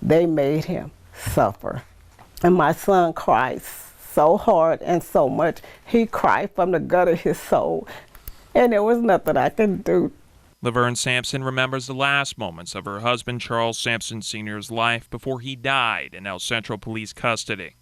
They made him suffer. And my son cried so hard and so much. He cried from the gut of his soul, and there was nothing I could do. Laverne Sampson remembers the last moments of her husband Charles Sampson Sr.'s life before he died in El Centro Police custody.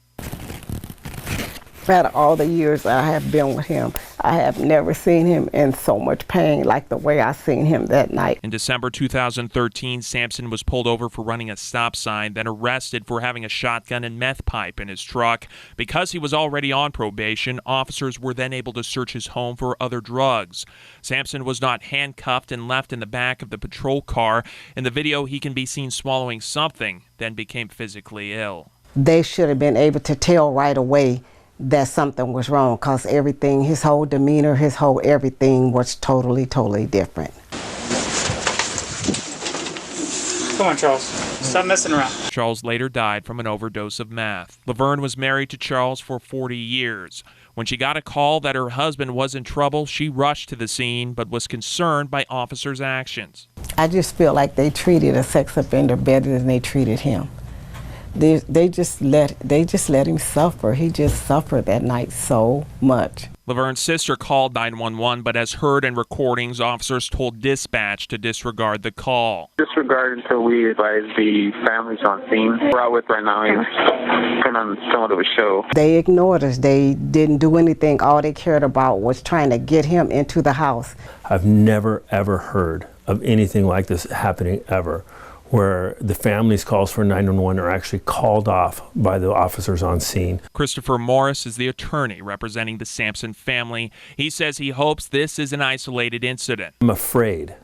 Out of all the years I have been with him, I have never seen him in so much pain like the way I seen him that night. In December 2013, Sampson was pulled over for running a stop sign, then arrested for having a shotgun and meth pipe in his truck. Because he was already on probation, officers were then able to search his home for other drugs. Sampson was not handcuffed and left in the back of the patrol car. In the video, he can be seen swallowing something, then became physically ill. They should have been able to tell right away that something was wrong, because everything, his whole demeanor, his whole everything was totally different. Come on, Charles. Stop messing around. Charles later died from an overdose of meth. Laverne was married to Charles for 40 years. When she got a call that her husband was in trouble, she rushed to the scene but was concerned by officers' actions. I just feel like they treated a sex offender better than they treated him. They just let him suffer. He just suffered that night so much. Laverne's sister called 911, but as heard in recordings, officers told dispatch to disregard the call. Disregard until we advise the families on scene. We're out with right now. He's put on somewhat of a show. They ignored us. They didn't do anything. All they cared about was trying to get him into the house. I've never, ever heard of anything like this happening ever, where the family's calls for 911 are actually called off by the officers on scene. Christopher Morris is the attorney representing the Sampson family. He says he hopes this is an isolated incident. I'm afraid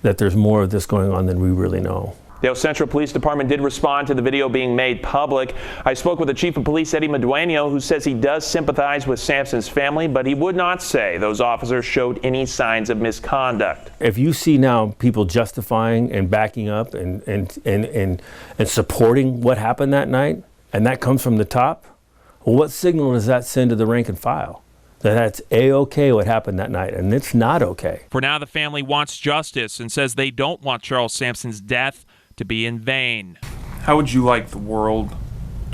that there's more of this going on than we really know. The El Centro Police Department did respond to the video being made public. I spoke with the Chief of Police, Eddie Medueno, who says he does sympathize with Sampson's family, but he would not say those officers showed any signs of misconduct. If you see now people justifying and backing up and supporting what happened that night, and that comes from the top, well, what signal does that send to the rank and file? That's A-okay what happened that night, and it's not okay. For now, the family wants justice and says they don't want Charles Sampson's death to be in vain. How would you like the world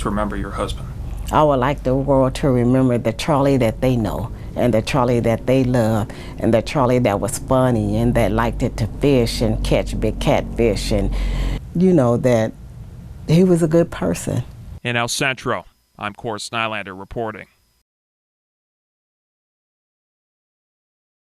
to remember your husband? I would like the world to remember the Charlie that they know, and the Charlie that they love, and the Charlie that was funny and that liked it to fish and catch big catfish, and you know, that he was a good person. In El Centro, I'm Nylander reporting.